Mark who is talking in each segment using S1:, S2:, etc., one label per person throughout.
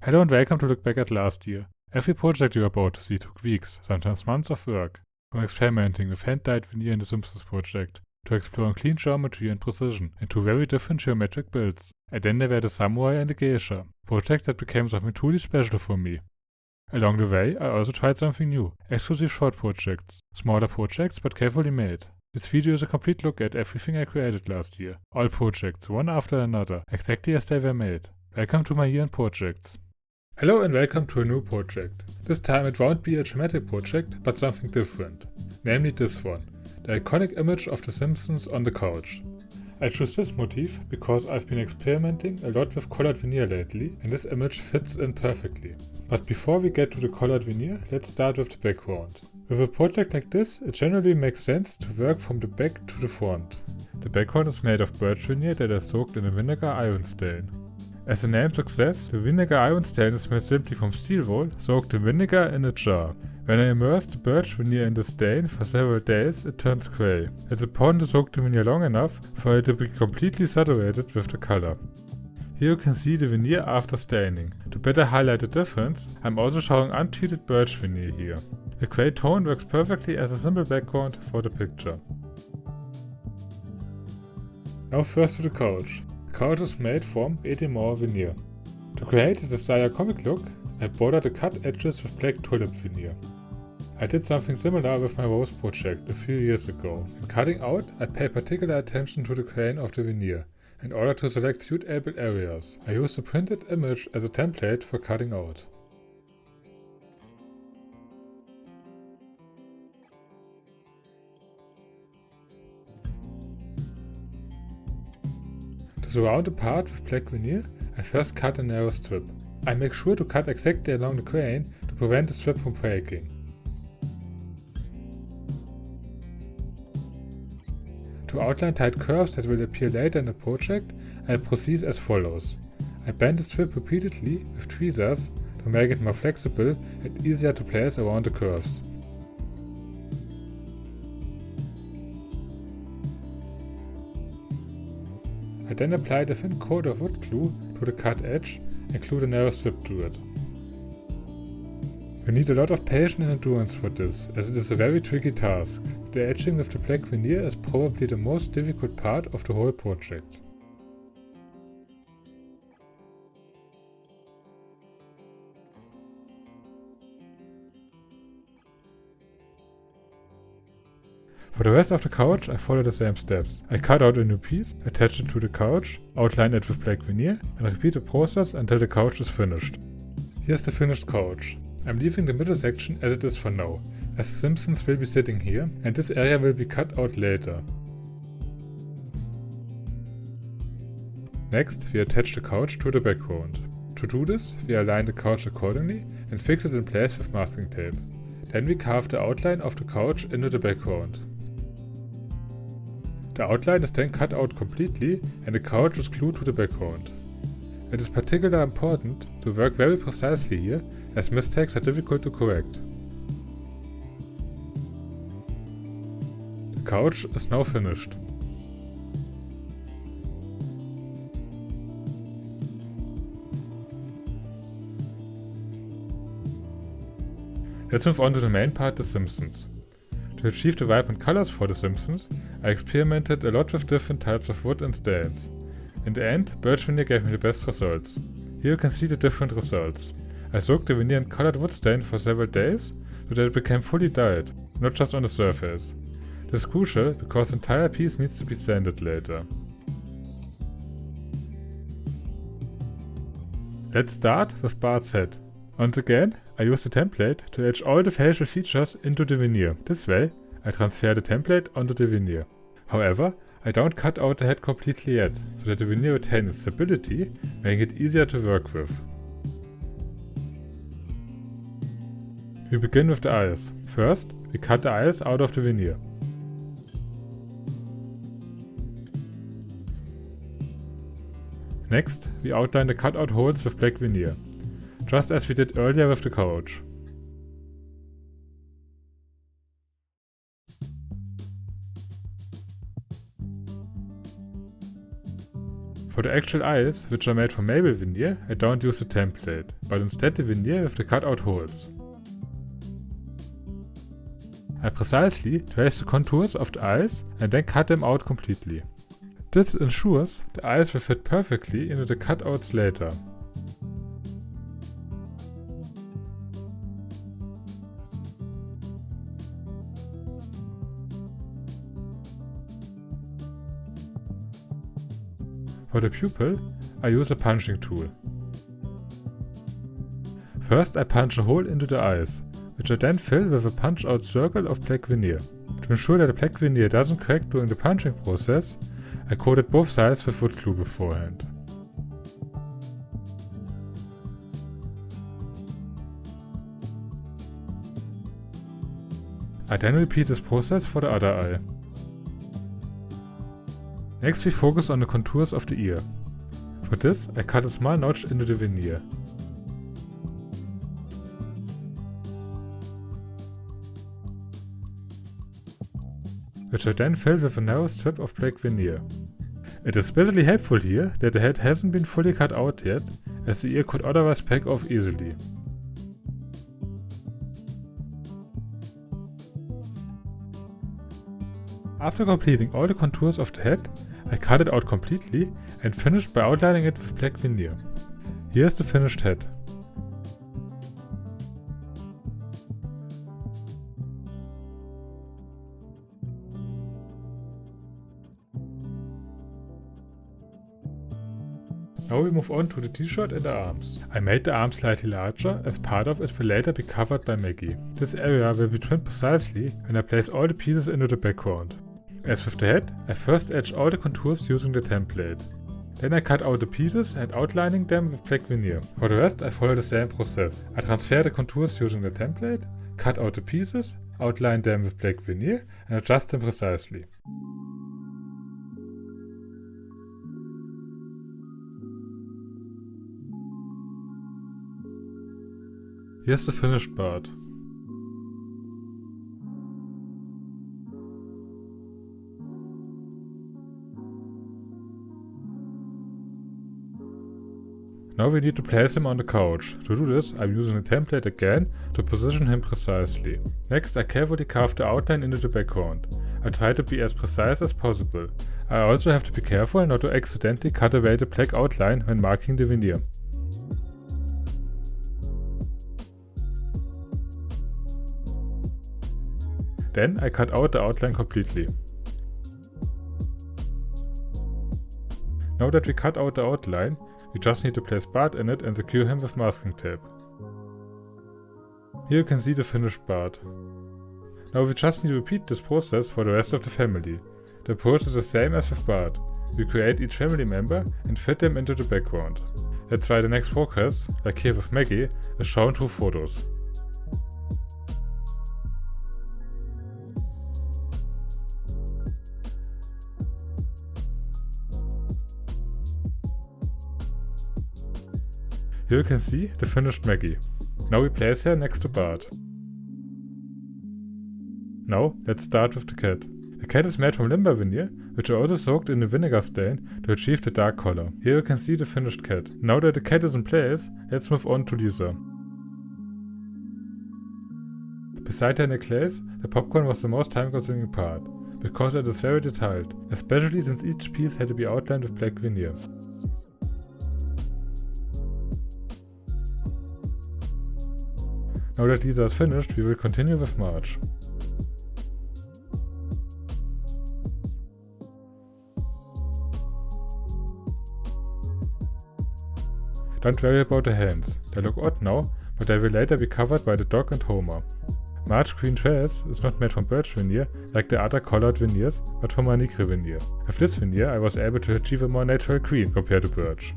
S1: Hello and welcome to look back at last year. Every project you're about to see took weeks, sometimes months of work. From experimenting with hand-dyed veneer in the Simpsons project, to exploring clean geometry and precision in two very different geometric builds. And then there were the Samurai and the Geisha, projects that became something truly special for me. Along the way, I also tried something new, exclusive short projects, smaller projects but carefully made. This video is a complete look at everything I created last year, all projects, one after another, exactly as they were made. Welcome to my year in projects. Hello and welcome to a new project. This time it won't be a geometric project, but something different. Namely this one, the iconic image of the Simpsons on the couch. I chose this motif because I've been experimenting a lot with colored veneer lately, and this image fits in perfectly. But before we get to the colored veneer, let's start with the background. With a project like this, it generally makes sense to work from the back to the front. The background is made of birch veneer that is soaked in a vinegar iron stain. As the name suggests, the vinegar iron stain is made simply from steel wool soaked in vinegar in a jar. When I immerse the birch veneer in the stain for several days, it turns grey. It's important to soak the veneer long enough for it to be completely saturated with the color. Here you can see the veneer after staining. To better highlight the difference, I'm also showing untreated birch veneer here. The grey tone works perfectly as a simple background for the picture. Now first to the couch. The couch is made from Edamore veneer. To create the desired comic look, I bordered the cut edges with black tulip veneer. I did something similar with my rose project a few years ago. In cutting out, I pay particular attention to the grain of the veneer, in order to select suitable areas. I use the printed image as a template for cutting out. To surround the part with black veneer, I first cut a narrow strip. I make sure to cut exactly along the grain to prevent the strip from breaking. To outline tight curves that will appear later in the project, I proceed as follows. I bend the strip repeatedly with tweezers to make it more flexible and easier to place around the curves. I then apply the thin coat of wood glue to the cut edge and glue the narrow strip to it. You need a lot of patience and endurance for this, as it is a very tricky task. The edging with the black veneer is probably the most difficult part of the whole project. For the rest of the couch, I follow the same steps. I cut out a new piece, attach it to the couch, outline it with black veneer, and repeat the process until the couch is finished. Here's the finished couch. I'm leaving the middle section as it is for now, as the Simpsons will be sitting here, and this area will be cut out later. Next, we attach the couch to the background. To do this, we align the couch accordingly and fix it in place with masking tape. Then we carve the outline of the couch into the background. The outline is then cut out completely and the couch is glued to the background. It is particularly important to work very precisely here, as mistakes are difficult to correct. The couch is now finished. Let's move on to the main part, The Simpsons. To achieve the vibrant colors for The Simpsons, I experimented a lot with different types of wood and stains. In the end, birch veneer gave me the best results. Here you can see the different results. I soaked the veneer in colored wood stain for several days, so that it became fully dyed, not just on the surface. This is crucial because the entire piece needs to be sanded later. Let's start with Bart's head. Once again, I use the template to etch all the facial features into the veneer. This way, I transfer the template onto the veneer. However, I don't cut out the head completely yet, so that the veneer retains its stability, making it easier to work with. We begin with the eyes. First, we cut the eyes out of the veneer. Next, we outline the cut out holes with black veneer, just as we did earlier with the couch. For the actual eyes, which are made from marble veneer, I don't use the template, but instead the veneer with the cutout holes. I precisely trace the contours of the eyes and then cut them out completely. This ensures the eyes will fit perfectly into the cutouts later. For the pupil, I use a punching tool. First I punch a hole into the eyes, which I then fill with a punch-out circle of black veneer. To ensure that the black veneer doesn't crack during the punching process, I coated both sides with wood glue beforehand. I then repeat this process for the other eye. Next we focus on the contours of the ear. For this I cut a small notch into the veneer. Which I then fill with a narrow strip of black veneer. It is especially helpful here that the head hasn't been fully cut out yet, as the ear could otherwise peg off easily. After completing all the contours of the head, I cut it out completely and finished by outlining it with black veneer. Here is the finished head. Now we move on to the t-shirt and the arms. I made the arms slightly larger, as part of it will later be covered by Maggie. This area will be trimmed precisely when I place all the pieces into the background. As with the head, I first etch all the contours using the template. Then I cut out the pieces and outlining them with black veneer. For the rest I follow the same process. I transfer the contours using the template, cut out the pieces, outline them with black veneer and adjust them precisely. Here's the finished part. Now we need to place him on the couch. To do this, I'm using the template again to position him precisely. Next, I carefully carve the outline into the background. I try to be as precise as possible. I also have to be careful not to accidentally cut away the black outline when marking the veneer. Then I cut out the outline completely. Now that we cut out the outline, we just need to place Bart in it and secure him with masking tape. Here you can see the finished Bart. Now we just need to repeat this process for the rest of the family. The approach is the same as with Bart. We create each family member and fit them into the background. That's why the next progress, like here with Maggie, is shown through photos. Here you can see the finished Maggie. Now we place her next to Bart. Now let's start with the cat. The cat is made from limber veneer, which I also soaked in the vinegar stain to achieve the dark color. Here you can see the finished cat. Now that the cat is in place, let's move on to Lisa. Beside her necklace, the popcorn was the most time-consuming part, because it is very detailed, especially since each piece had to be outlined with black veneer. Now that Lisa is finished, we will continue with Marge. Don't worry about the hands. They look odd now, but they will later be covered by the dog and Homer. Marge's green dress is not made from birch veneer like the other colored veneers, but from Manicre veneer. With this veneer I was able to achieve a more natural green compared to birch.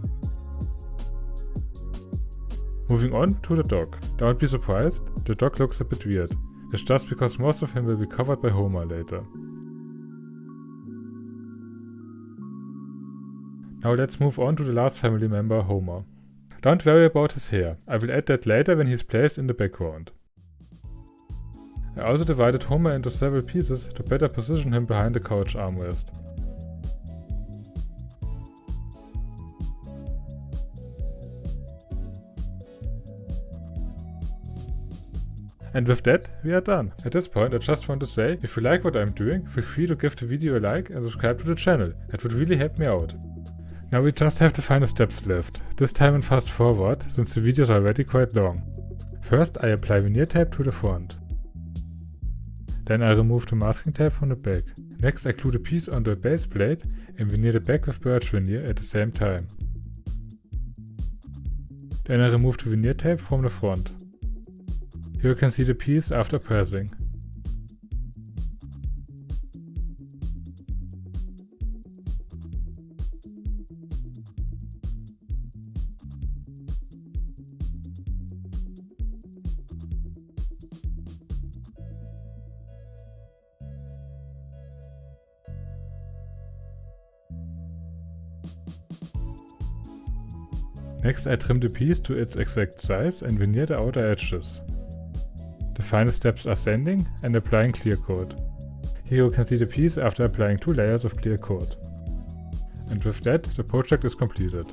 S1: Moving on to the dog. Don't be surprised, the dog looks a bit weird. It's just because most of him will be covered by Homer later. Now let's move on to the last family member, Homer. Don't worry about his hair, I will add that later when he's placed in the background. I also divided Homer into several pieces to better position him behind the couch armrest. And with that, we are done. At this point, I just want to say, if you like what I'm doing, feel free to give the video a like and subscribe to the channel. That would really help me out. Now we just have the final steps left, this time in fast forward, since the video is already quite long. First, I apply veneer tape to the front. Then I remove the masking tape from the back. Next, I glue the piece onto a base plate and veneer the back with birch veneer at the same time. Then I remove the veneer tape from the front. Here you can see the piece after pressing. Next, I trim the piece to its exact size and veneer the outer edges. The final steps are sanding and applying clear coat. Here you can see the piece after applying 2 layers of clear coat. And with that, the project is completed.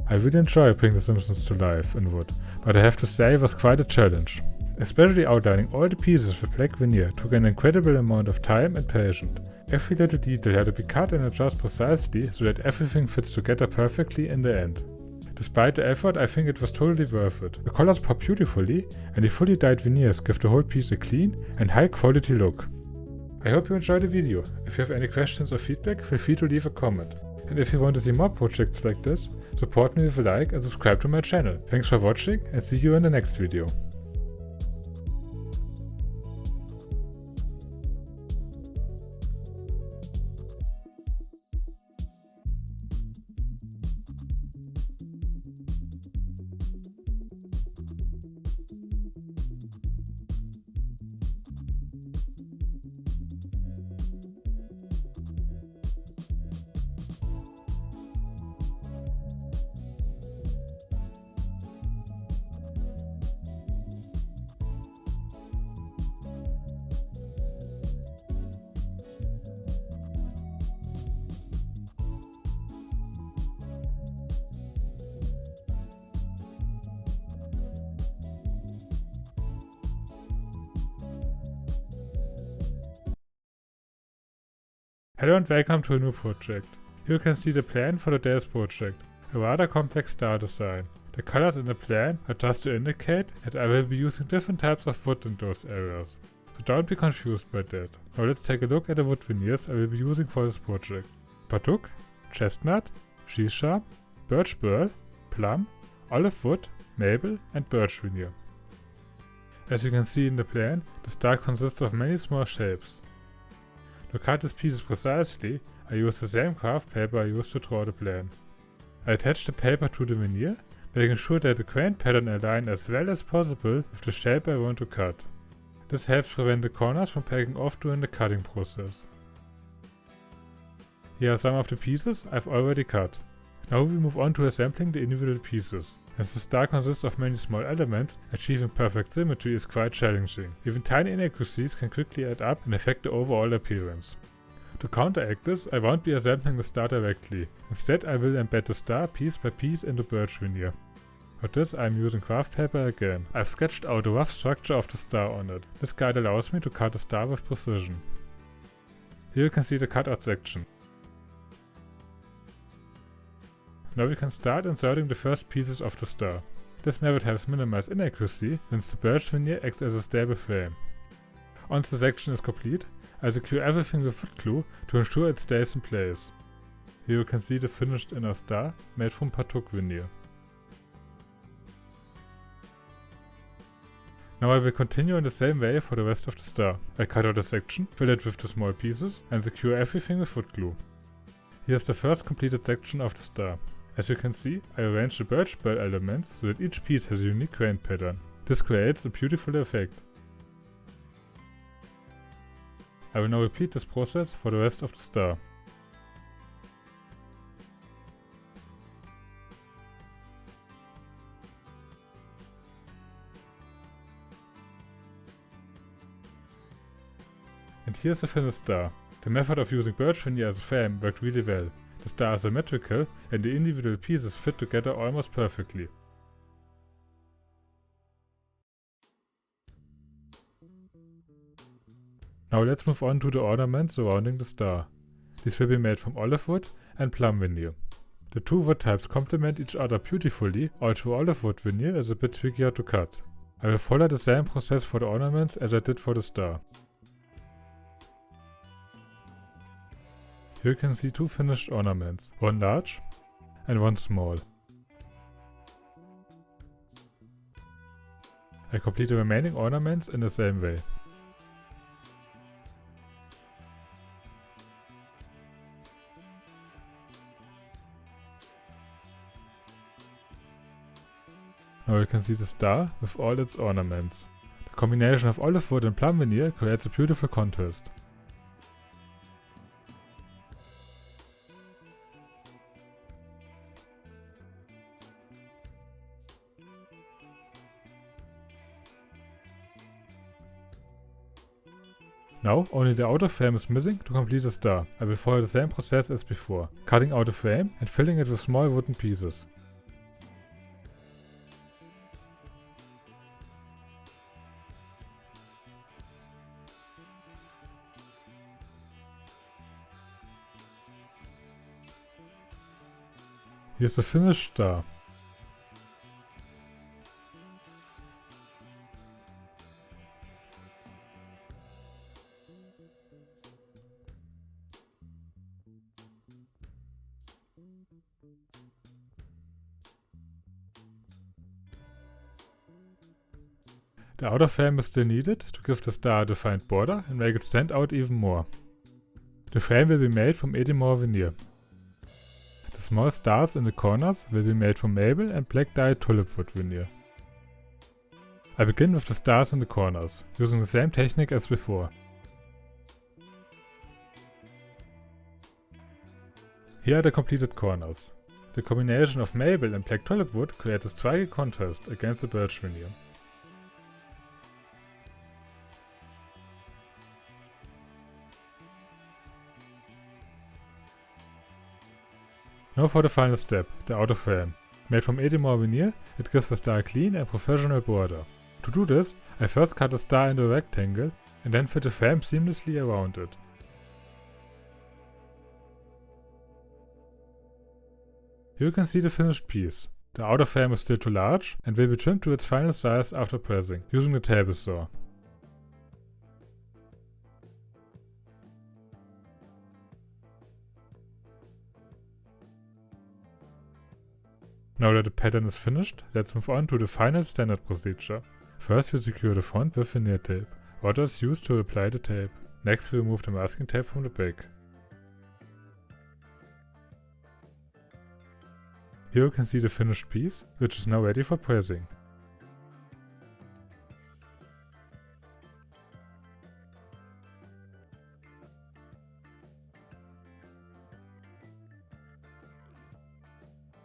S1: I really enjoy bringing The Simpsons to life in wood, but I have to say it was quite a challenge. Especially outlining all the pieces with black veneer took an incredible amount of time and patience. Every little detail had to be cut and adjusted precisely so that everything fits together perfectly in the end. Despite the effort, I think it was totally worth it. The colors pop beautifully, and the fully dyed veneers give the whole piece a clean and high quality look. I hope you enjoyed the video. If you have any questions or feedback, feel free to leave a comment. And if you want to see more projects like this, support me with a like and subscribe to my channel. Thanks for watching and see you in the next video. Hello and welcome to a new project. Here you can see the plan for today's project, a rather complex star design. The colors in the plan are just to indicate that I will be using different types of wood in those areas, so don't be confused by that. Now let's take a look at the wood veneers I will be using for this project. Batuck, chestnut, shisham, birch burl, plum, olive wood, maple and birch veneer. As you can see in the plan, the star consists of many small shapes. To cut these pieces precisely, I use the same craft paper I used to draw the plan. I attach the paper to the veneer, making sure that the grain pattern aligns as well as possible with the shape I want to cut. This helps prevent the corners from breaking off during the cutting process. Here are some of the pieces I've already cut. Now we move on to assembling the individual pieces. As the star consists of many small elements, achieving perfect symmetry is quite challenging. Even tiny inaccuracies can quickly add up and affect the overall appearance. To counteract this, I won't be assembling the star directly. Instead, I will embed the star piece by piece into birch veneer. For this, I am using craft paper again. I've sketched out a rough structure of the star on it. This guide allows me to cut the star with precision. Here you can see the cutout section. Now we can start inserting the first pieces of the star. This method helps minimize inaccuracy since the birch veneer acts as a stable frame. Once the section is complete, I secure everything with wood glue to ensure it stays in place. Here you can see the finished inner star made from Batuck veneer. Now I will continue in the same way for the rest of the star. I cut out a section, fill it with the small pieces and secure everything with wood glue. Here's the first completed section of the star. As you can see, I arranged the birch burl elements so that each piece has a unique grain pattern. This creates a beautiful effect. I will now repeat this process for the rest of the star. And here's the finished star. The method of using birch veneer as a frame worked really well. The star is symmetrical and the individual pieces fit together almost perfectly. Now let's move on to the ornaments surrounding the star. These will be made from olive wood and plum veneer. The two wood types complement each other beautifully, although olive wood veneer is a bit trickier to cut. I will follow the same process for the ornaments as I did for the star. Here you can see two finished ornaments, one large and one small. I complete the remaining ornaments in the same way. Now you can see the star with all its ornaments. The combination of olive wood and plum veneer creates a beautiful contrast. Now only the outer frame is missing to complete the star. I will follow the same process as before, cutting out the frame and filling it with small wooden pieces. Here's the finished star. The outer frame is still needed to give the star a defined border and make it stand out even more. The frame will be made from Edimore veneer. The small stars in the corners will be made from maple and black dyed tulip wood veneer. I begin with the stars in the corners, using the same technique as before. Here are the completed corners. The combination of maple and black tulip wood creates a striking contrast against the birch veneer. Now for the final step, the outer frame. Made from Edimore veneer, it gives the star a clean and professional border. To do this, I first cut the star into a rectangle and then fit the frame seamlessly around it. Here you can see the finished piece. The outer frame is still too large and will be trimmed to its final size after pressing, using the table saw. Now that the pattern is finished, let's move on to the final standard procedure. First we secure the front with veneer tape. Water is used to apply the tape. Next we remove the masking tape from the back. Here you can see the finished piece, which is now ready for pressing.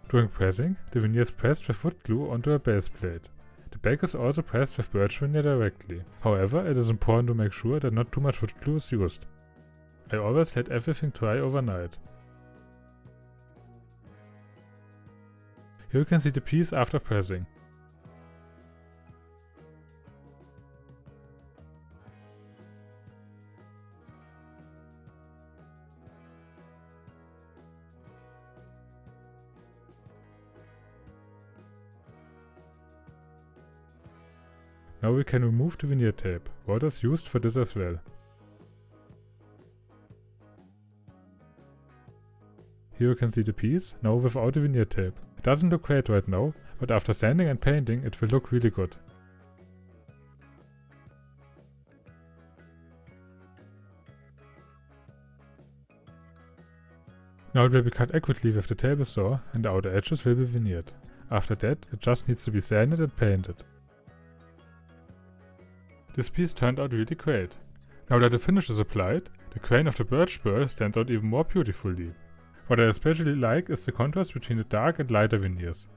S1: During pressing, the veneer is pressed with wood glue onto a base plate. The back is also pressed with birch veneer directly. However, it is important to make sure that not too much wood glue is used. I always let everything dry overnight. Here you can see the piece after pressing. Now we can remove the veneer tape. Water is used for this as well. Here you can see the piece, now without the veneer tape. It doesn't look great right now, but after sanding and painting it will look really good. Now it will be cut accurately with the table saw and the outer edges will be veneered. After that, it just needs to be sanded and painted. This piece turned out really great. Now that the finish is applied, the grain of the birch burl stands out even more beautifully. What I especially like is the contrast between the dark and lighter veneers.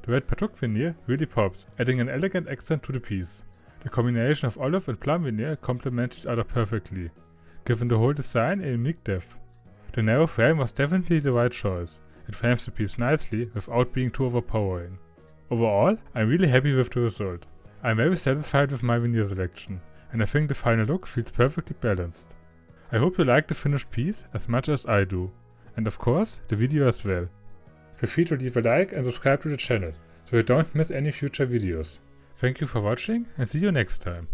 S1: The red Patuk veneer really pops, adding an elegant accent to the piece. The combination of olive and plum veneer complement each other perfectly, giving the whole design a unique depth. The narrow frame was definitely the right choice. It frames the piece nicely without being too overpowering. Overall, I'm really happy with the result. I'm very satisfied with my veneer selection. and I think the final look feels perfectly balanced. I hope you like the finished piece as much as I do, and of course the video as well. Feel free to leave a like and subscribe to the channel so you don't miss any future videos. Thank you for watching and see you next time.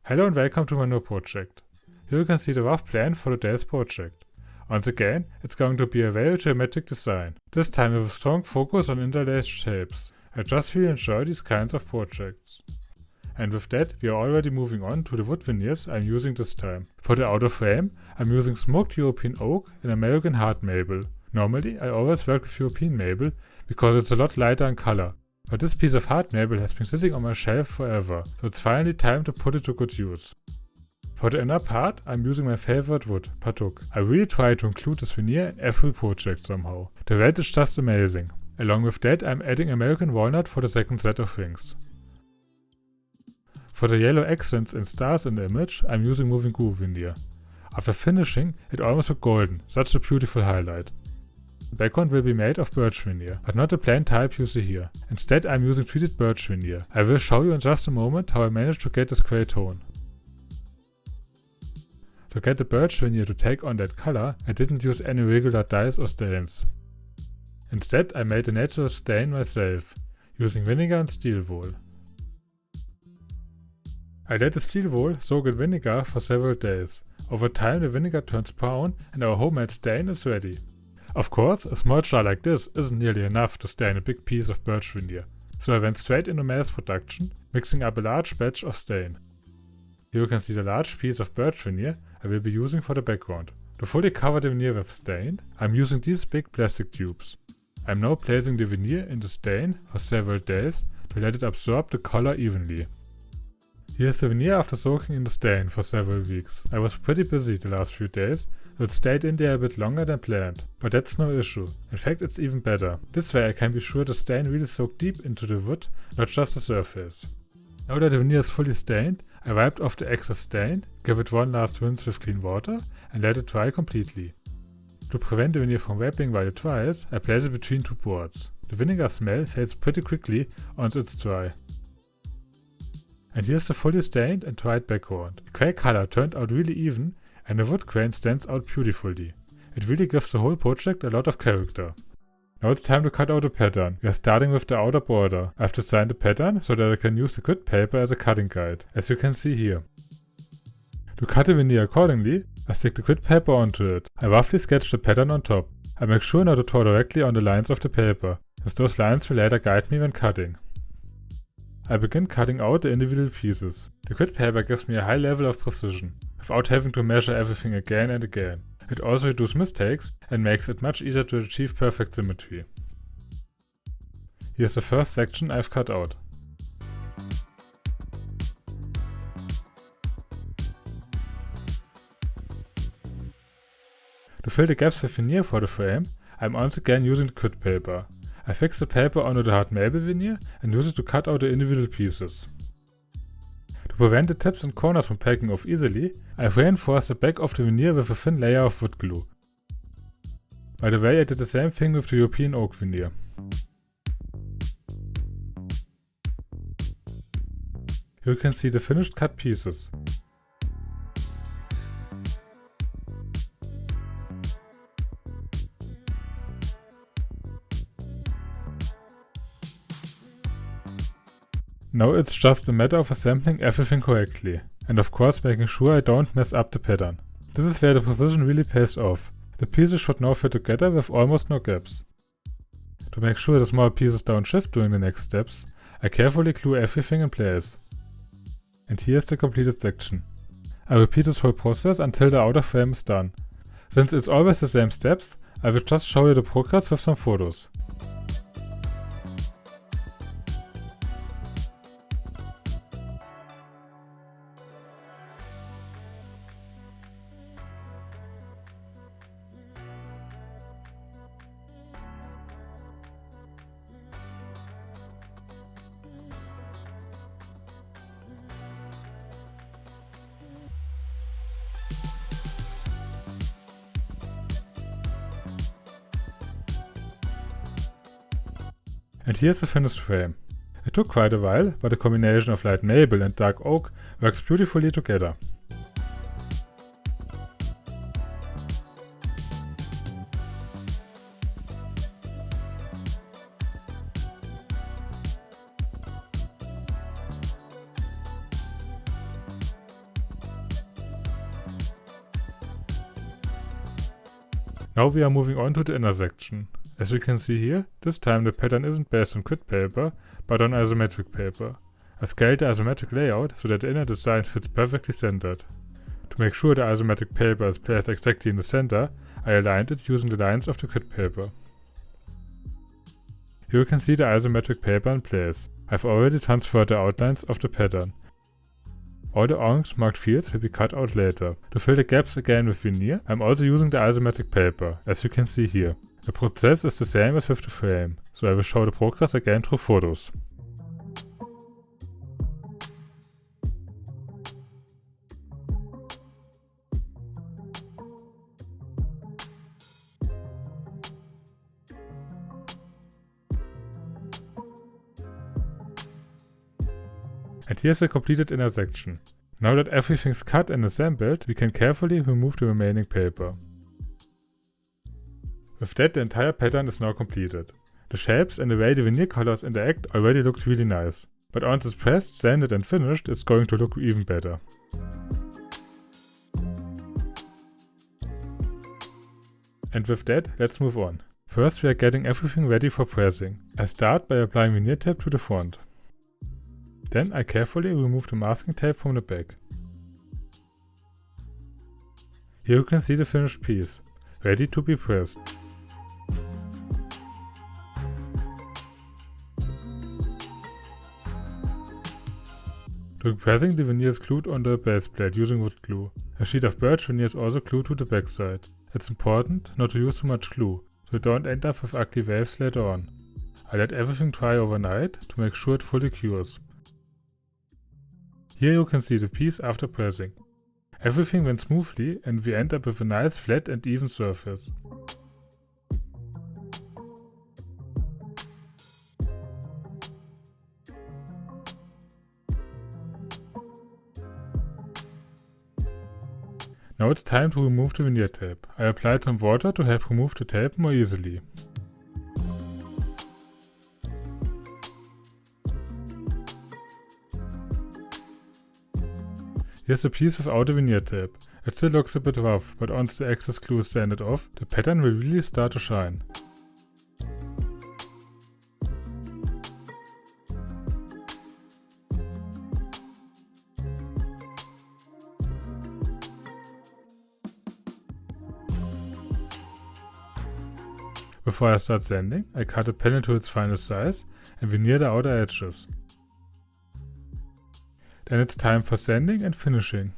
S1: Hello and welcome to my new project. Here you can see the rough plan for today's project. Once again, it's going to be a very geometric design, this time with a strong focus on interlaced shapes. I just really enjoy these kinds of projects. And with that, we are already moving on to the wood veneers I'm using this time. For the outer frame, I'm using smoked European oak and American hard maple. Normally, I always work with European maple because it's a lot lighter in color. But this piece of hard maple has been sitting on my shelf forever, so it's finally time to put it to good use. For the inner part, I'm using my favorite wood, Padauk. I really try to include this veneer in every project somehow. The red is just amazing. Along with that, I'm adding American walnut for the second set of rings. For the yellow accents and stars in the image, I'm using moving groove veneer. After finishing, it almost looked golden, such a beautiful highlight. The background will be made of birch veneer, but not the plain type you see here. Instead, I'm using treated birch veneer. I will show you in just a moment how I managed to get this grey tone. To get the birch veneer to take on that color, I didn't use any regular dyes or stains. Instead, I made a natural stain myself, using vinegar and steel wool. I let the steel wool soak in vinegar for several days. Over time, the vinegar turns brown and our homemade stain is ready. Of course, a small jar like this isn't nearly enough to stain a big piece of birch veneer, so I went straight into mass production, mixing up a large batch of stain. Here you can see the large piece of birch veneer I will be using for the background. To fully cover the veneer with stain, I'm using these big plastic tubes. I'm now placing the veneer in the stain for several days to let it absorb the color evenly. Here's the veneer after soaking in the stain for several weeks. I was pretty busy the last few days, so it stayed in there a bit longer than planned, but that's no issue. In fact, it's even better. This way I can be sure the stain really soaked deep into the wood, not just the surface. Now that the veneer is fully stained, I wiped off the excess stain, give it one last rinse with clean water, and let it dry completely. To prevent the veneer from wrapping while it dries, I place it between two boards. The vinegar smell fades pretty quickly once it's dry. And here's the fully stained and dried background. The grey color turned out really even, and the wood grain stands out beautifully. It really gives the whole project a lot of character. Now it's time to cut out a pattern. We are starting with the outer border. I've designed the pattern so that I can use the grid paper as a cutting guide, as you can see here. To cut the veneer accordingly, I stick the grid paper onto it. I roughly sketch the pattern on top. I make sure not to draw directly on the lines of the paper, as those lines will later guide me when cutting. I begin cutting out the individual pieces. The grid paper gives me a high level of precision, without having to measure everything again and again. It also reduces mistakes and makes it much easier to achieve perfect symmetry. Here's the first section I've cut out. To fill the gaps with veneer for the frame, I'm once again using the grid paper. I fix the paper onto the hard maple veneer and use it to cut out the individual pieces. To prevent the tips and corners from peeling off easily, I've reinforced the back of the veneer with a thin layer of wood glue. By the way, I did the same thing with the European oak veneer. Here you can see the finished cut pieces. Now it's just a matter of assembling everything correctly, and of course making sure I don't mess up the pattern. This is where the precision really pays off. The pieces should now fit together with almost no gaps. To make sure the small pieces don't shift during the next steps, I carefully glue everything in place. And here's the completed section. I repeat this whole process until the outer frame is done. Since it's always the same steps, I will just show you the progress with some photos. And here's the finished frame. It took quite a while, but the combination of light maple and dark oak works beautifully together. Now we are moving on to the inner section. As you can see here, this time the pattern isn't based on grid paper, but on isometric paper. I scaled the isometric layout so that the inner design fits perfectly centered. To make sure the isometric paper is placed exactly in the center, I aligned it using the lines of the grid paper. Here you can see the isometric paper in place. I've already transferred the outlines of the pattern. All the orange marked fields will be cut out later. To fill the gaps again with veneer, I'm also using the isometric paper, as you can see here. The process is the same as with the frame, so I will show the progress again through photos. And here's the completed inner section. Now that everything's cut and assembled, we can carefully remove the remaining paper. With that, the entire pattern is now completed. The shapes and the way the veneer colors interact already looks really nice, but once it's pressed, sanded and finished, it's going to look even better. And with that, let's move on. First, we are getting everything ready for pressing. I start by applying veneer tape to the front. Then I carefully remove the masking tape from the back. Here you can see the finished piece, ready to be pressed. During pressing, the veneer is glued on the base plate using wood glue. A sheet of birch veneer is also glued to the backside. It's important not to use too much glue, so you don't end up with ugly waves later on. I let everything dry overnight to make sure it fully cures. Here you can see the piece after pressing. Everything went smoothly and we end up with a nice flat and even surface. Now it's time to remove the veneer tape. I applied some water to help remove the tape more easily. Here's a piece without the veneer tape. It still looks a bit rough, but once the excess glue is sanded off, the pattern will really start to shine. Before I start sanding, I cut a panel to its final size and veneer the outer edges. Then it's time for sanding and finishing.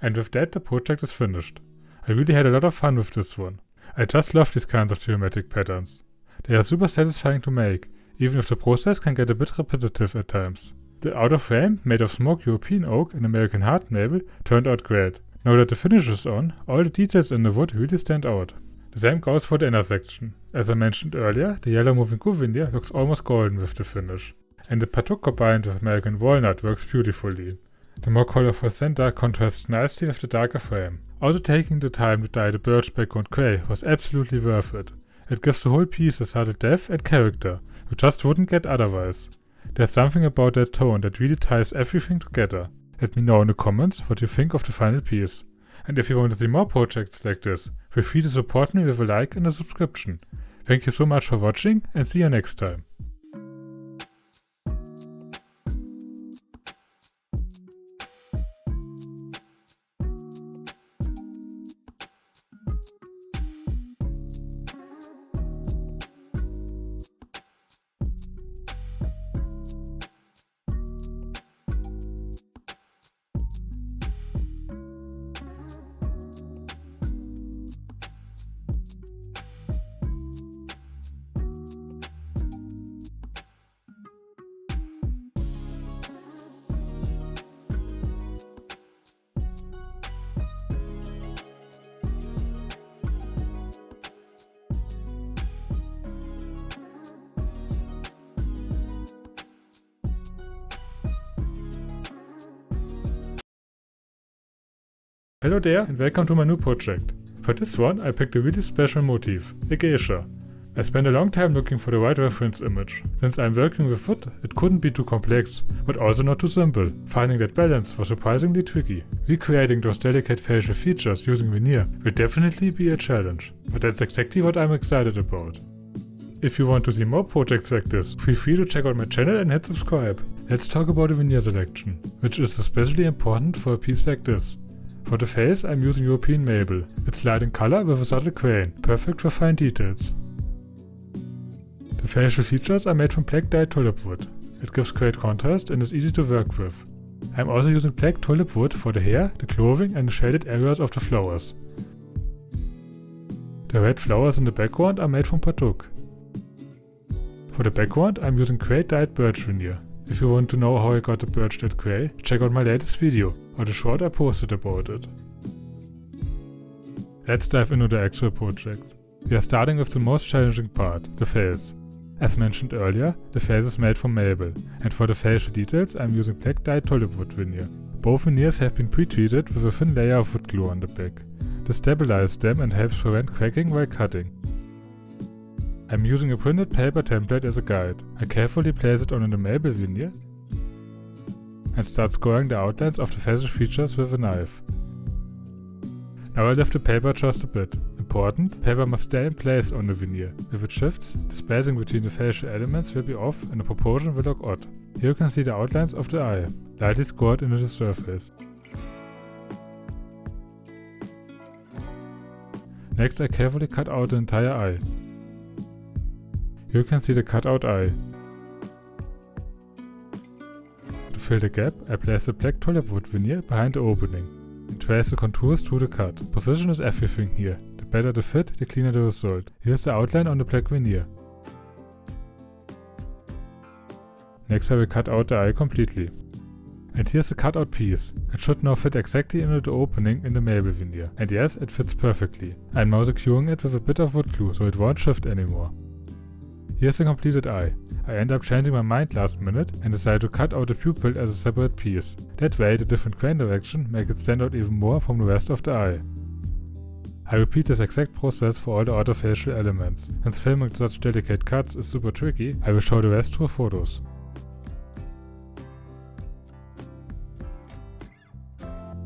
S1: And with that, the project is finished. I really had a lot of fun with this one. I just love these kinds of geometric patterns. They are super satisfying to make, even if the process can get a bit repetitive at times. The outer frame, made of smoked European oak and American hard maple, turned out great. Now that the finish is on, all the details in the wood really stand out. The same goes for the inner section. As I mentioned earlier, the yellow moving glue veneer looks almost golden with the finish. And the Patuk combined with American walnut works beautifully. The more colorful center contrasts nicely with the darker frame. Also taking the time to dye the birch background gray was absolutely worth it. It gives the whole piece a subtle depth and character you just wouldn't get otherwise. There's something about that tone that really ties everything together. Let me know in the comments what you think of the final piece. And if you want to see more projects like this, feel free to support me with a like and a subscription. Thank you so much for watching and see you next time. Hello there and welcome to my new project. For this one I picked a really special motif, a geisha. I spent a long time looking for the right reference image. Since I'm working with wood, it couldn't be too complex, but also not too simple. Finding that balance was surprisingly tricky. Recreating those delicate facial features using veneer will definitely be a challenge, but that's exactly what I'm excited about. If you want to see more projects like this, feel free to check out my channel and hit subscribe. Let's talk about the veneer selection, which is especially important for a piece like this. For the face I'm using European Maple. It's light in color with a subtle grain, perfect for fine details. The facial features are made from black dyed tulip wood. It gives great contrast and is easy to work with. I'm also using black tulip wood for the hair, the clothing and the shaded areas of the flowers. The red flowers in the background are made from Parduk. For the background I'm using grey dyed birch veneer. If you want to know how I got the birch dyed grey, check out my latest video or the short I posted about it. Let's dive into the actual project. We are starting with the most challenging part, the face. As mentioned earlier, the face is made from maple, and for the facial details I'm using black dyed tulip wood veneer. Both veneers have been pre-treated with a thin layer of wood glue on the back. This stabilizes them and helps prevent cracking while cutting. I'm using a printed paper template as a guide. I carefully place it on the maple veneer and start scoring the outlines of the facial features with a knife. Now I lift the paper just a bit. Important, the paper must stay in place on the veneer. If it shifts, the spacing between the facial elements will be off and the proportion will look odd. Here you can see the outlines of the eye, lightly scored into the surface. Next I carefully cut out the entire eye. You can see the cutout eye. To fill the gap, I place the black tulip wood veneer behind the opening and trace the contours through the cut. Precision is everything here. The better the fit, the cleaner the result. Here's the outline on the black veneer. Next I will cut out the eye completely. And here's the cutout piece. It should now fit exactly into the opening in the maple veneer. And yes, it fits perfectly. I'm now securing it with a bit of wood glue so it won't shift anymore. Here's the completed eye. I end up changing my mind last minute and decide to cut out the pupil as a separate piece. That way the different grain direction make it stand out even more from the rest of the eye. I repeat this exact process for all the other facial elements. Since filming such delicate cuts is super tricky, I will show the rest through photos.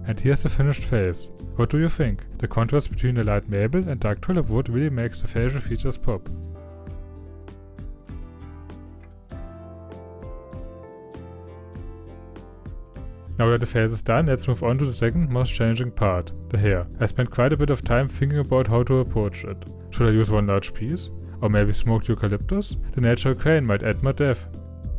S1: And here's the finished face. What do you think? The contrast between the light maple and dark tulip wood really makes the facial features pop. Now that the face is done, let's move on to the second most challenging part, the hair. I spent quite a bit of time thinking about how to approach it. Should I use one large piece? Or maybe smoked eucalyptus? The natural grain might add more depth.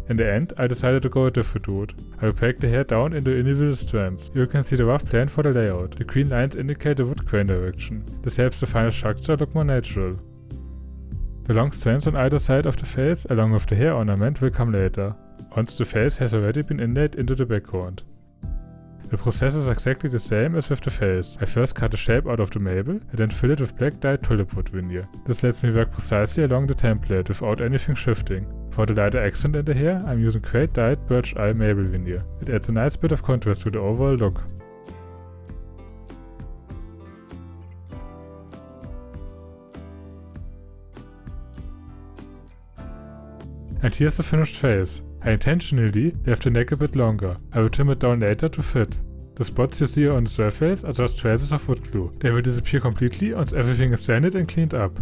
S1: In the end, I decided to go a different route. I will break the hair down into individual strands. You can see the rough plan for the layout. The green lines indicate the wood grain direction. This helps the final structure look more natural. The long strands on either side of the face, along with the hair ornament, will come later, once the face has already been inlaid into the background. The process is exactly the same as with the face. I first cut a shape out of the maple and then fill it with black dyed tulip wood veneer. This lets me work precisely along the template without anything shifting. For the lighter accent in the hair, I'm using grey dyed birch eye maple veneer. It adds a nice bit of contrast to the overall look. And here's the finished face. I intentionally left the neck a bit longer. I will trim it down later to fit. The spots you see on the surface are just traces of wood glue. They will disappear completely once everything is sanded and cleaned up.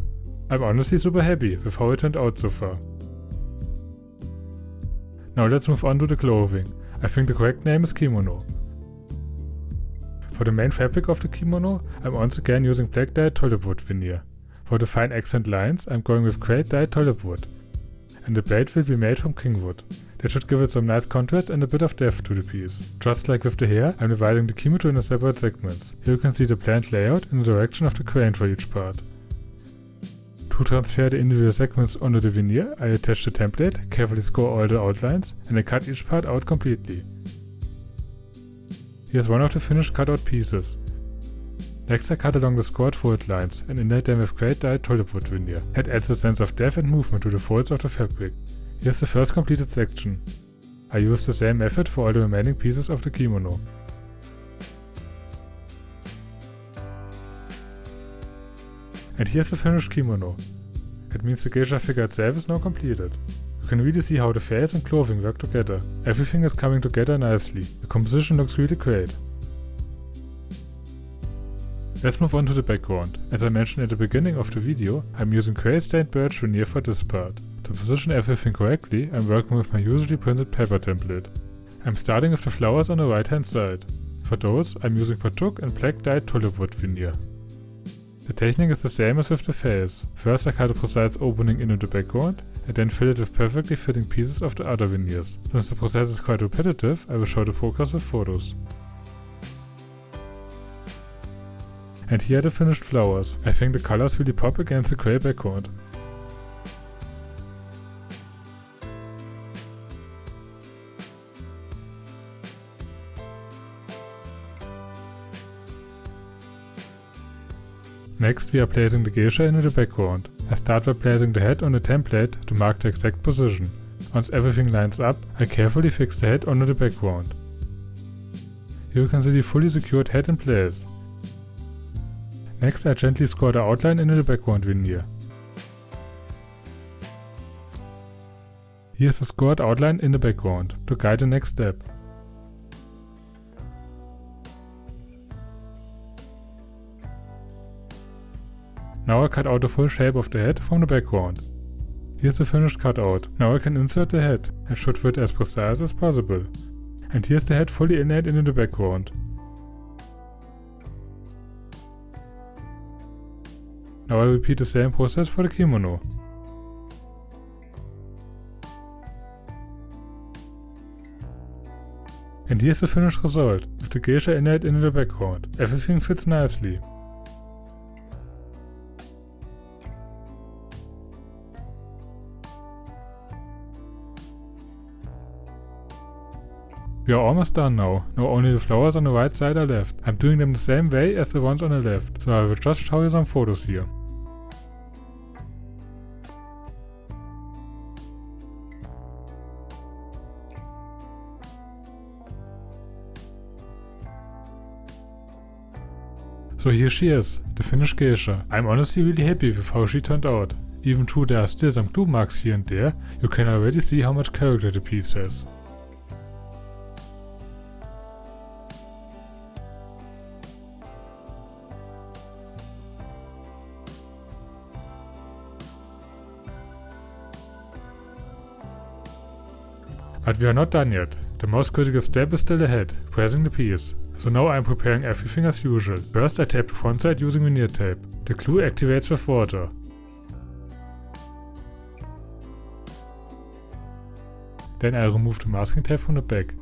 S1: I'm honestly super happy with how it turned out so far. Now let's move on to the clothing. I think the correct name is kimono. For the main fabric of the kimono, I'm once again using black dyed tulip wood veneer. For the fine accent lines, I'm going with grey dyed tulip wood. And the braid will be made from kingwood. That should give it some nice contrast and a bit of depth to the piece. Just like with the hair, I'm dividing the kimono into separate segments. Here you can see the planned layout in the direction of the grain for each part. To transfer the individual segments onto the veneer, I attach the template, carefully score all the outlines, and I cut each part out completely. Here's one of the finished cutout pieces. Next I cut along the scored fold lines and inlaid them with grey dyed tulip wood veneer. That adds a sense of depth and movement to the folds of the fabric. Here's the first completed section. I used the same method for all the remaining pieces of the kimono. And here's the finished kimono. It means the geisha figure itself is now completed. You can really see how the face and clothing work together. Everything is coming together nicely. The composition looks really great. Let's move on to the background. As I mentioned at the beginning of the video, I'm using gray stained birch veneer for this part. To position everything correctly, I'm working with my usually printed paper template. I'm starting with the flowers on the right hand side. For those, I'm using Partook and black dyed tulip wood veneer. The technique is the same as with the face. First I cut a precise opening into the background, and then fill it with perfectly fitting pieces of the other veneers. Since the process is quite repetitive, I will show the progress with photos. And here are the finished flowers. I think the colors really pop against the grey background. Next we are placing the geisha into the background. I start by placing the head on the template to mark the exact position. Once everything lines up, I carefully fix the head onto the background. Here you can see the fully secured head in place. Next I gently score the outline into the background veneer. Here's the scored outline in the background to guide the next step. Now I cut out the full shape of the head from the background. Here's the finished cutout. Now I can insert the head. It should fit as precise as possible. And here's the head fully inlaid into the background. Now I repeat the same process for the kimono. And here's the finished result, with the geisha inlaid into the background. Everything fits nicely. We are almost done now. Now only the flowers on the right side are left. I'm doing them the same way as the ones on the left, so I will just show you some photos here. So here she is, the finished geisha. I'm honestly really happy with how she turned out. Even though there are still some glue marks here and there, you can already see how much character the piece has. But we are not done yet. The most critical step is still ahead, pressing the piece. So now I am preparing everything as usual. First I tape the front side using veneer tape. The glue activates with water. Then I remove the masking tape from the back.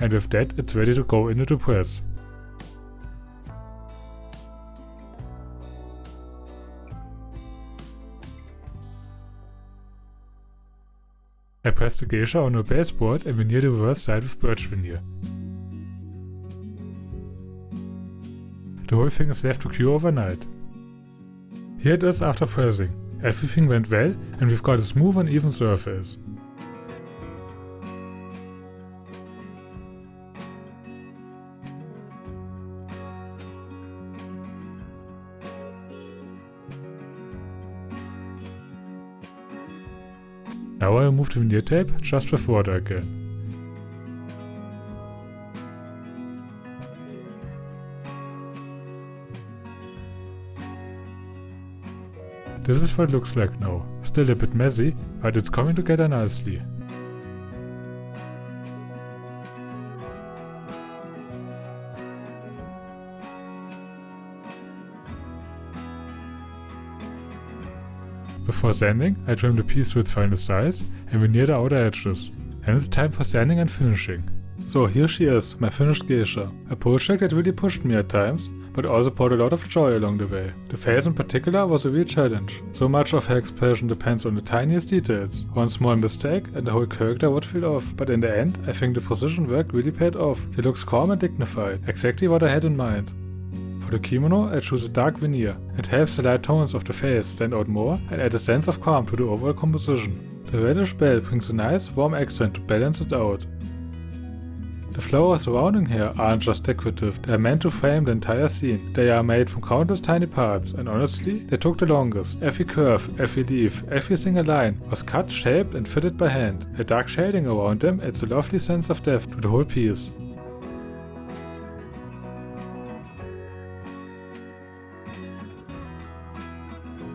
S1: And with that it's ready to go into the press. I press the geisha on a baseboard and veneer the reverse side with birch veneer. The whole thing is left to cure overnight. Here it is after pressing. Everything went well and we've got a smooth and even surface. Now I remove the veneer tape just with water again. This is what it looks like now. Still a bit messy, but it's coming together nicely. Before sanding, I trim the piece to its final size and veneer the outer edges. And it's time for sanding and finishing. So here she is, my finished geisha. A project that really pushed me at times, but also brought a lot of joy along the way. The face in particular was a real challenge. So much of her expression depends on the tiniest details. One small mistake and the whole character would feel off. But in the end, I think the precision work really paid off. She looks calm and dignified, exactly what I had in mind. For the kimono, I choose a dark veneer. It helps the light tones of the face stand out more and add a sense of calm to the overall composition. The reddish bell brings a nice warm accent to balance it out. The flowers surrounding here aren't just decorative, they are meant to frame the entire scene. They are made from countless tiny parts, and honestly, they took the longest. Every curve, every leaf, every single line was cut, shaped and fitted by hand. The dark shading around them adds a lovely sense of depth to the whole piece.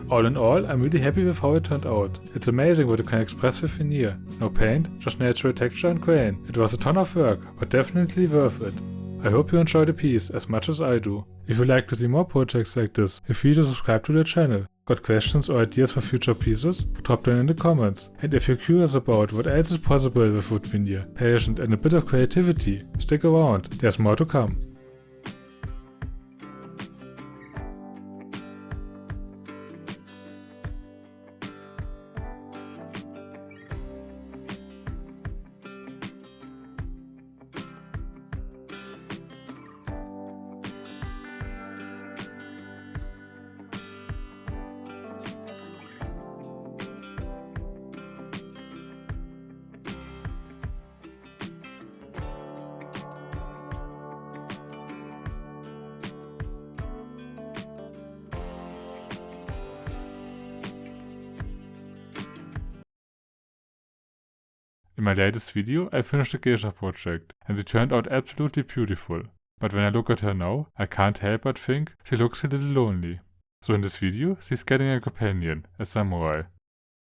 S1: All in all, I'm really happy with how it turned out. It's amazing what you can express with veneer. No paint, just natural texture and grain. It was a ton of work, but definitely worth it. I hope you enjoy the piece as much as I do. If you'd like to see more projects like this, feel free to subscribe to the channel. Got questions or ideas for future pieces? Drop them in the comments. And if you're curious about what else is possible with wood veneer, patience and a bit of creativity, stick around, there's more to come. In my latest video, I finished the geisha project, and it turned out absolutely beautiful. But when I look at her now, I can't help but think she looks a little lonely. So in this video, she's getting a companion, a samurai.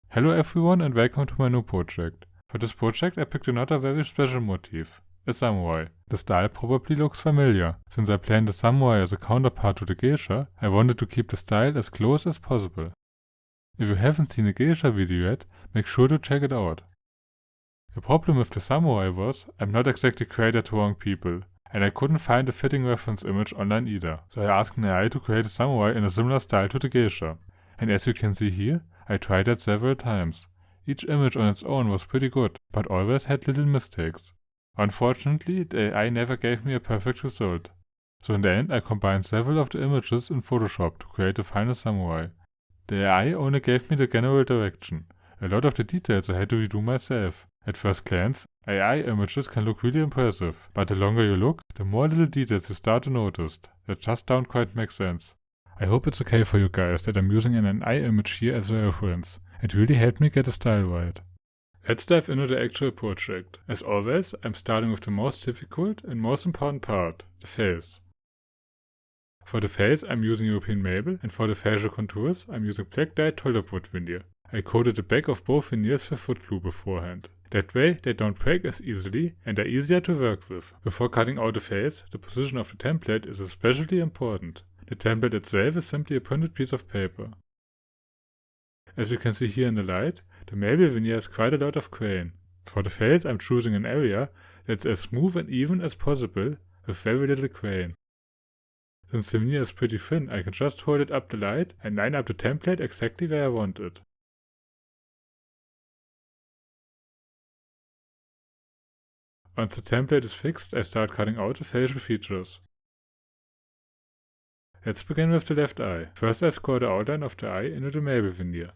S1: Hello everyone and welcome to my new project. For this project I picked another very special motif, a samurai. The style probably looks familiar. Since I planned the samurai as a counterpart to the geisha, I wanted to keep the style as close as possible. If you haven't seen a geisha video yet, make sure to check it out. The problem with the samurai was, I'm not exactly great at drawing people, and I couldn't find a fitting reference image online either, so I asked an AI to create a samurai in a similar style to the geisha. And as you can see here, I tried that several times. Each image on its own was pretty good, but always had little mistakes. Unfortunately, the AI never gave me a perfect result. So in the end I combined several of the images in Photoshop to create the final samurai. The AI only gave me the general direction. A lot of the details I had to redo myself. At first glance, AI images can look really impressive, but the longer you look, the more little details you start to notice that just don't quite make sense. I hope it's okay for you guys that I'm using an AI image here as a reference. It really helped me get the style right. Let's dive into the actual project. As always, I'm starting with the most difficult and most important part, the face. For the face I'm using European Maple, and for the facial contours I'm using black dyed tulip wood veneer. I coated the back of both veneers with wood glue beforehand. That way they don't break as easily and are easier to work with. Before cutting out the face, the position of the template is especially important. The template itself is simply a printed piece of paper. As you can see here in the light, the maple veneer has quite a lot of grain. For the face I'm choosing an area that's as smooth and even as possible with very little grain. Since the veneer is pretty thin, I can just hold it up the light and line up the template exactly where I want it. Once the template is fixed, I start cutting out the facial features. Let's begin with the left eye. First I score the outline of the eye into the maple veneer.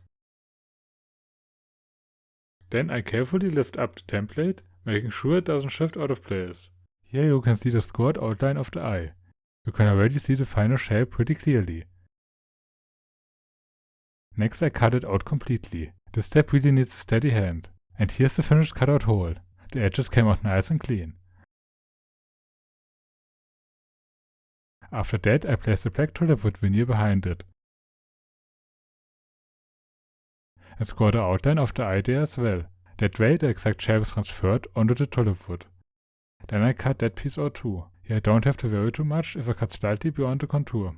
S1: Then I carefully lift up the template, making sure it doesn't shift out of place. Here you can see the scored outline of the eye. You can already see the final shape pretty clearly. Next I cut it out completely. This step really needs a steady hand. And here's the finished cutout hole. The edges came out nice and clean. After that I placed the black tulip wood veneer behind it. And scored the outline of the eye there as well. That way the exact shape is transferred onto the tulip wood. Then I cut that piece out too. Here I don't have to worry too much if I cut slightly beyond the contour.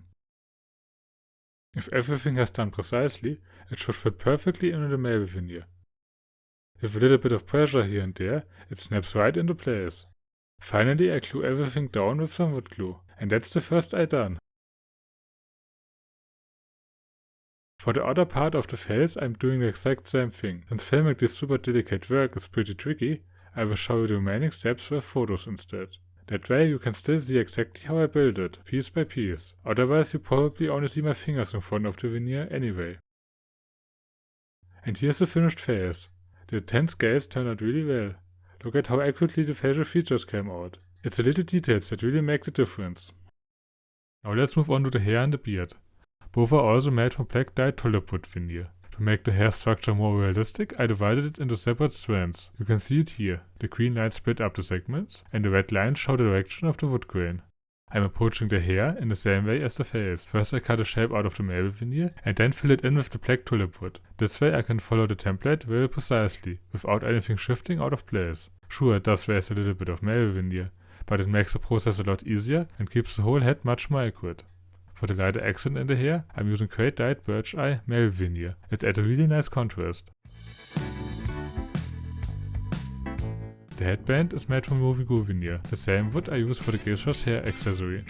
S1: If everything is done precisely, it should fit perfectly into the maple veneer. With a little bit of pressure here and there, it snaps right into place. Finally I glue everything down with some wood glue, and that's the first eye done. For the other part of the face I'm doing the exact same thing. Since filming this super delicate work is pretty tricky, I will show you the remaining steps with photos instead. That way you can still see exactly how I build it, piece by piece. Otherwise you probably only see my fingers in front of the veneer anyway. And here's the finished face. The intense gaze turned out really well. Look at how accurately the facial features came out. It's the little details that really make the difference. Now let's move on to the hair and the beard. Both are also made from black dyed tulip wood veneer. To make the hair structure more realistic, I divided it into separate strands. You can see it here. The green lines split up the segments, and the red lines show the direction of the wood grain. I'm approaching the hair in the same way as the face. First I cut a shape out of the marble veneer, and then fill it in with the black tulip wood. This way I can follow the template very precisely, without anything shifting out of place. Sure, it does waste a little bit of marble veneer, but it makes the process a lot easier and keeps the whole head much more accurate. For the lighter accent in the hair, I'm using great dyed birch eye marble veneer. It adds a really nice contrast. The headband is made from Movigo veneer, the same wood I use for the geisha's hair accessory.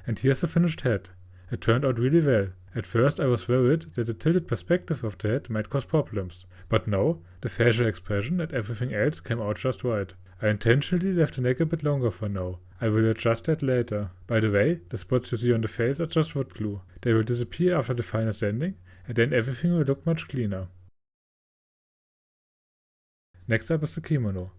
S1: And here's the finished head. It turned out really well. At first I was worried that the tilted perspective of the head might cause problems, but no, the facial expression and everything else came out just right. I intentionally left the neck a bit longer for now. I will adjust that later. By the way, the spots you see on the face are just wood glue. They will disappear after the final sanding, and then everything will look much cleaner. Next up is the kimono.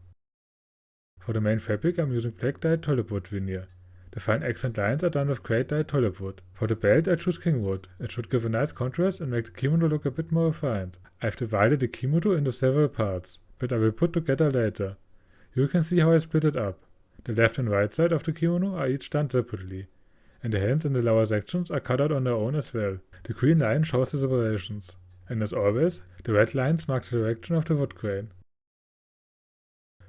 S1: For the main fabric I'm using black dyed tulip wood veneer. The fine accent lines are done with great dyed tulip wood. For the belt I choose kingwood. It should give a nice contrast and make the kimono look a bit more refined. I've divided the kimono into several parts, but I will put together later. You can see how I split it up. The left and right side of the kimono are each done separately, and the hands in the lower sections are cut out on their own as well. The green line shows the separations, and as always, the red lines mark the direction of the wood grain.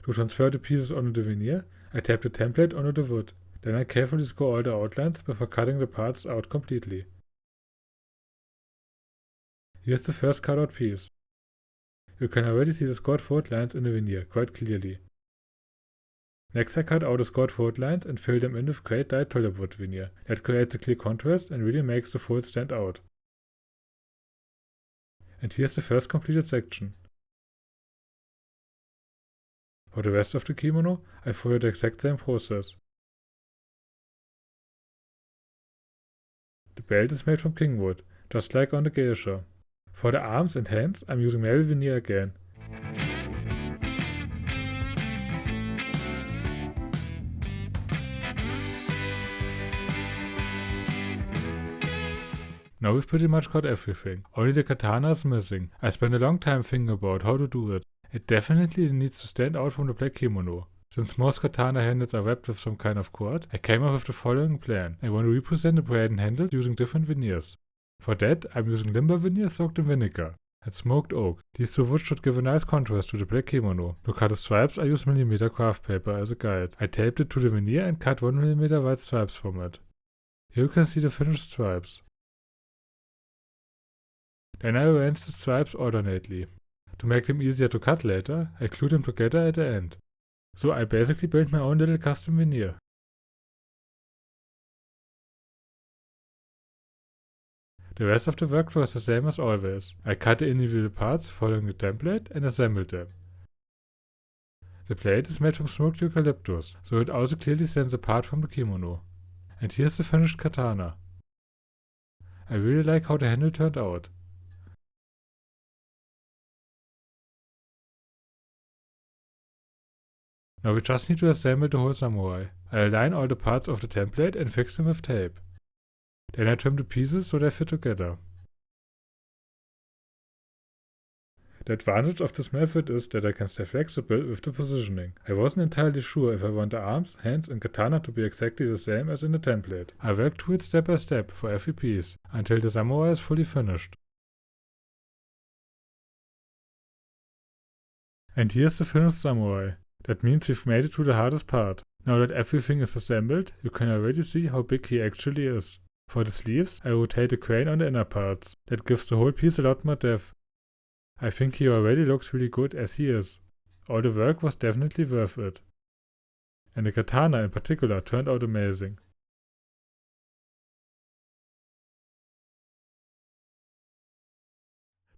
S1: To transfer the pieces onto the veneer, I tap the template onto the wood. Then I carefully score all the outlines before cutting the parts out completely. Here's the first cut out piece. You can already see the scored fold lines in the veneer quite clearly. Next I cut out the scored fold lines and fill them in with great dyed tulip wood veneer. That creates a clear contrast and really makes the folds stand out. And here's the first completed section. For the rest of the kimono, I follow the exact same process. The belt is made from kingwood, just like on the geisha. For the arms and hands, I'm using marble veneer again. Now we've pretty much got everything. Only the katana is missing. I spent a long time thinking about how to do it. It definitely needs to stand out from the black kimono. Since most katana handles are wrapped with some kind of cord, I came up with the following plan. I want to represent the braided handles using different veneers. For that, I'm using limber veneer soaked in vinegar and smoked oak. These two woods should give a nice contrast to the black kimono. To cut the stripes, I use millimeter craft paper as a guide. I taped it to the veneer and cut 1mm wide stripes from it. Here you can see the finished stripes. Then I arrange the stripes alternately. To make them easier to cut later, I glue them together at the end. So I basically built my own little custom veneer. The rest of the work was the same as always. I cut the individual parts following the template and assembled them. The plate is made from smoked eucalyptus, so it also clearly stands apart from the kimono. And here's the finished katana. I really like how the handle turned out. Now we just need to assemble the whole samurai. I align all the parts of the template and fix them with tape. Then I trim the pieces so they fit together. The advantage of this method is that I can stay flexible with the positioning. I wasn't entirely sure if I want the arms, hands and katana to be exactly the same as in the template. I worked through it step by step for every piece, until the samurai is fully finished. And here's the finished samurai. That means we've made it to the hardest part. Now that everything is assembled, you can already see how big he actually is. For the sleeves, I rotate the crane on the inner parts. That gives the whole piece a lot more depth. I think he already looks really good as he is. All the work was definitely worth it. And the katana in particular turned out amazing.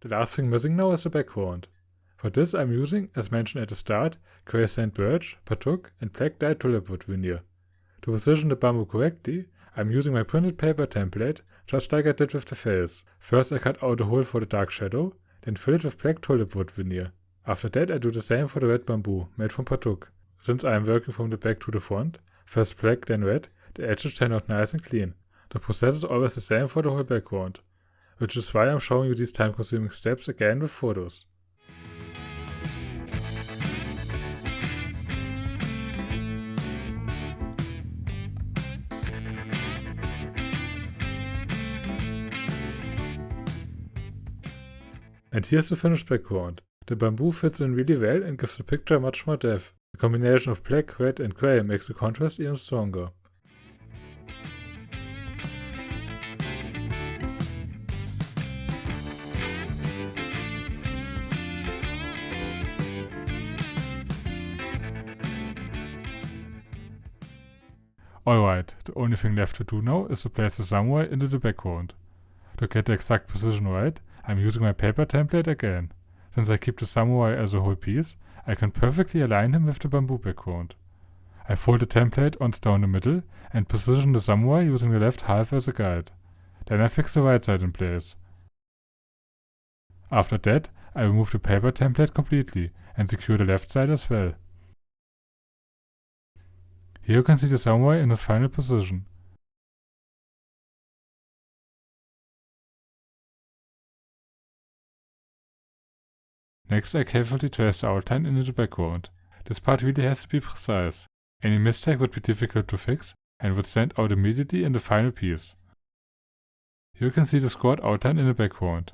S1: The last thing missing now is the background. For this I'm using, as mentioned at the start, grey sand birch, patuk, and black dyed tulip wood veneer. To position the bamboo correctly, I'm using my printed paper template, just like I did with the face. First I cut out a hole for the dark shadow, then fill it with black tulip wood veneer. After that I do the same for the red bamboo, made from patuk. Since I am working from the back to the front, first black then red, the edges turn out nice and clean. The process is always the same for the whole background, which is why I'm showing you these time-consuming steps again with photos. And here's the finished background. The bamboo fits in really well and gives the picture much more depth. The combination of black, red and grey makes the contrast even stronger. Alright, the only thing left to do now is to place the samurai into the background. To get the exact position right, I'm using my paper template again. Since I keep the samurai as a whole piece, I can perfectly align him with the bamboo background. I fold the template once down the middle and position the samurai using the left half as a guide. Then I fix the right side in place. After that, I remove the paper template completely and secure the left side as well. Here you can see the samurai in his final position. Next I carefully trace the outline into the background. This part really has to be precise. Any mistake would be difficult to fix and would stand out immediately in the final piece. Here you can see the scored outline in the background.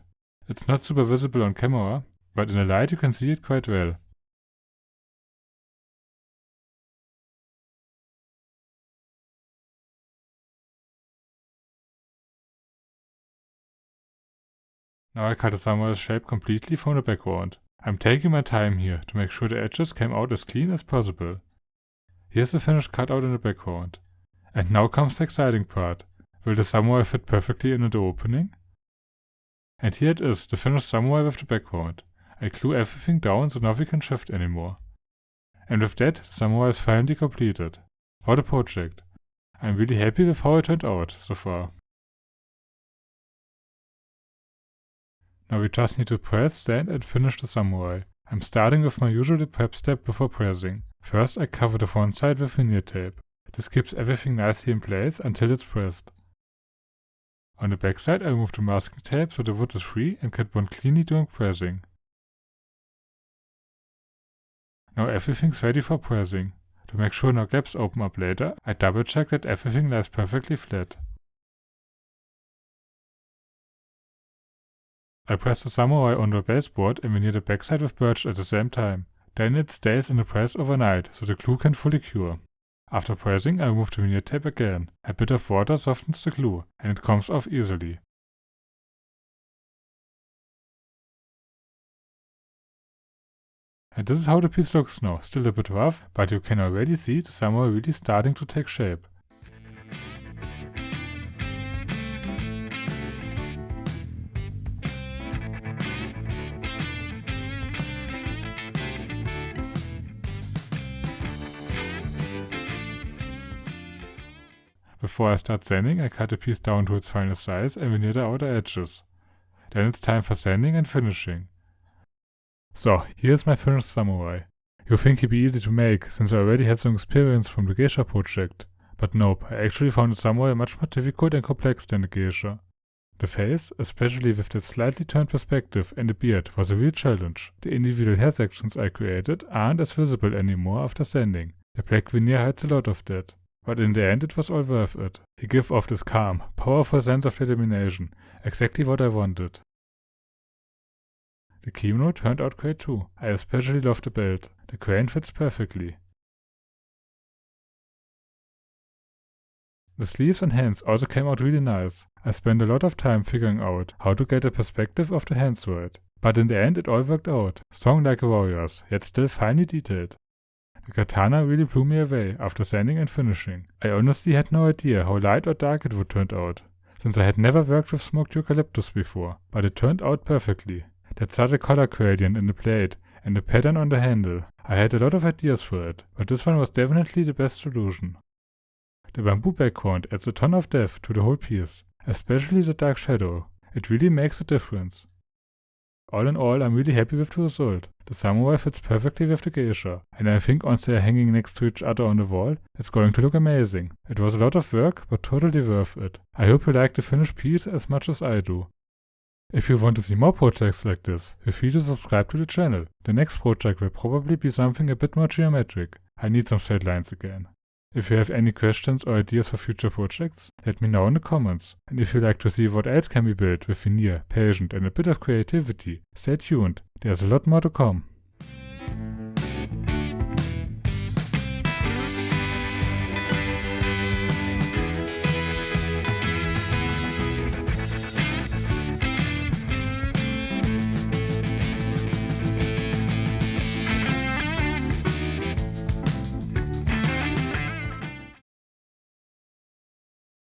S1: It's not super visible on camera, but in the light you can see it quite well. Now I cut the samurai's shape completely from the background. I'm taking my time here to make sure the edges came out as clean as possible. Here's the finished cutout in the background. And now comes the exciting part. Will the samurai fit perfectly into the opening? And here it is, the finished samurai with the background. I glue everything down so nothing can shift anymore. And with that, the samurai is finally completed. For the project. I'm really happy with how it turned out so far. Now we just need to press, sand and finish the samurai. I'm starting with my usual prep step before pressing. First I cover the front side with veneer tape. This keeps everything nicely in place until it's pressed. On the back side I remove the masking tape so the wood is free and can bond cleanly during pressing. Now everything's ready for pressing. To make sure no gaps open up later, I double check that everything lies perfectly flat. I press the samurai onto a baseboard and veneer the backside with birch at the same time. Then it stays in the press overnight so the glue can fully cure. After pressing, I remove the veneer tape again. A bit of water softens the glue and it comes off easily. And this is how the piece looks now, still a bit rough, but you can already see the samurai really starting to take shape. Before I start sanding, I cut the piece down to its final size and veneer the outer edges. Then it's time for sanding and finishing. So, here's my finished samurai. You think he'd be easy to make, since I already had some experience from the geisha project. But nope, I actually found the samurai much more difficult and complex than the geisha. The face, especially with its slightly turned perspective and the beard, was a real challenge. The individual hair sections I created aren't as visible anymore after sanding. The black veneer hides a lot of that. But in the end it was all worth it. He gave off this calm, powerful sense of determination, exactly what I wanted. The kimono turned out great too. I especially love the belt. The crane fits perfectly. The sleeves and hands also came out really nice. I spent a lot of time figuring out how to get the perspective of the hands right. But in the end it all worked out. Strong like a warrior's, yet still finely detailed. The katana really blew me away after sanding and finishing. I honestly had no idea how light or dark it would turn out, since I had never worked with smoked eucalyptus before, but it turned out perfectly. That subtle color gradient in the blade and the pattern on the handle. I had a lot of ideas for it, but this one was definitely the best solution. The bamboo background adds a ton of depth to the whole piece, especially the dark shadow. It really makes a difference. All in all, I'm really happy with the result. The samurai fits perfectly with the geisha, and I think once they are hanging next to each other on the wall, it's going to look amazing. It was a lot of work, but totally worth it. I hope you like the finished piece as much as I do. If you want to see more projects like this, feel free to subscribe to the channel. The next project will probably be something a bit more geometric. I need some straight lines again. If you have any questions or ideas for future projects, let me know in the comments. And if you like to see what else can be built with veneer, patience and a bit of creativity, stay tuned. There's a lot more to come.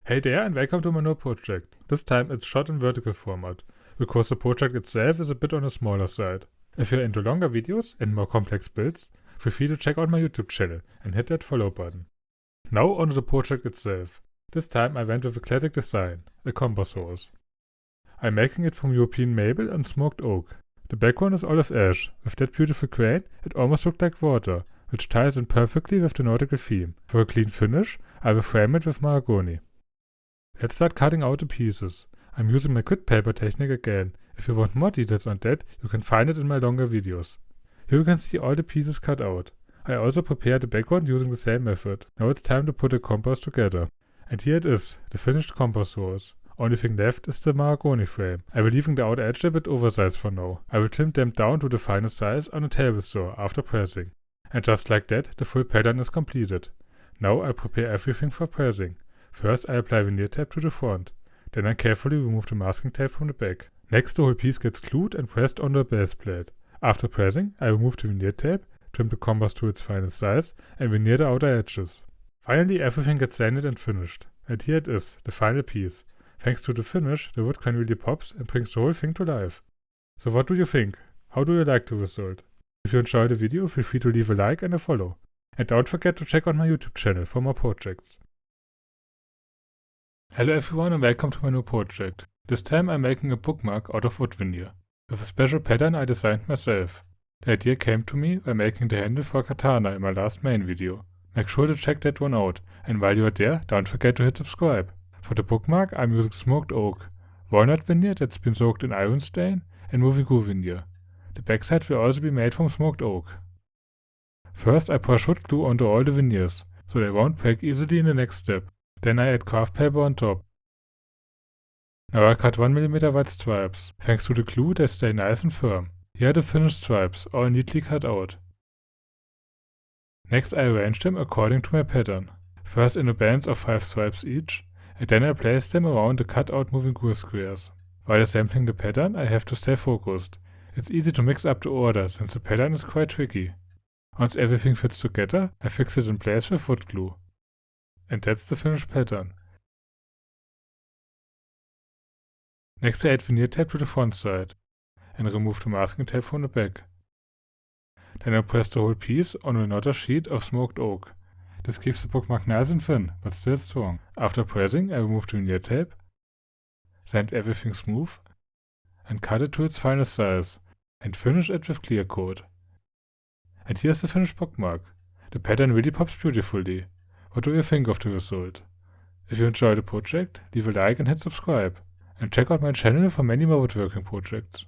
S1: Hey there and welcome to my new project. This time it's shot in vertical format, because the project itself is a bit on the smaller side. If you're into longer videos and more complex builds, feel free to check out my YouTube channel and hit that follow button. Now onto the project itself. This time I went with a classic design, a compass horse. I'm making it from European maple and smoked oak. The background is olive ash. With that beautiful grain, it almost looked like water, which ties in perfectly with the nautical theme. For a clean finish, I will frame it with mahogany. Let's start cutting out the pieces. I'm using my grid paper technique again. If you want more details on that, you can find it in my longer videos. Here you can see all the pieces cut out. I also prepared the background using the same method. Now it's time to put the compass together. And here it is, the finished compass horse. Only thing left is the mahogany frame. I will leaving the outer edge a bit oversized for now. I will trim them down to the finest size on a table saw after pressing. And just like that, the full pattern is completed. Now I prepare everything for pressing. First I apply veneer tape to the front, then I carefully remove the masking tape from the back. Next the whole piece gets glued and pressed onto a base plate. After pressing, I remove the veneer tape, trim the compass to its finest size and veneer the outer edges. Finally everything gets sanded and finished. And here it is, the final piece. Thanks to the finish, the wood grain really pops and brings the whole thing to life. So what do you think? How do you like the result? If you enjoyed the video, feel free to leave a like and a follow. And don't forget to check out my YouTube channel for more projects. Hello everyone and welcome to my new project. This time I'm making a bookmark out of wood veneer, with a special pattern I designed myself. The idea came to me by making the handle for a katana in my last main video. Make sure to check that one out, and while you are there, don't forget to hit subscribe. For the bookmark I'm using smoked oak, walnut veneer that's been soaked in iron stain, and moving glue veneer. The backside will also be made from smoked oak. First I pour wood glue onto all the veneers, so they won't break easily in the next step. Then I add craft paper on top. Now I cut 1mm wide stripes. Thanks to the glue they stay nice and firm. Here are the finished stripes, all neatly cut out. Next I arrange them according to my pattern. First in a band of 5 stripes each, and then I place them around the cut out moving glue squares. While assembling the pattern I have to stay focused. It's easy to mix up the order since the pattern is quite tricky. Once everything fits together, I fix it in place with wood glue. And that's the finished pattern. Next I add veneer tape to the front side, and remove the masking tape from the back. Then I press the whole piece on another sheet of smoked oak. This keeps the bookmark nice and thin, but still strong. After pressing I remove the veneer tape, sand everything smooth, and cut it to its finest size, and finish it with clear coat. And here's the finished bookmark. The pattern really pops beautifully. What do you think of the result? If you enjoyed the project, leave a like and hit subscribe. And check out my channel for many more woodworking projects.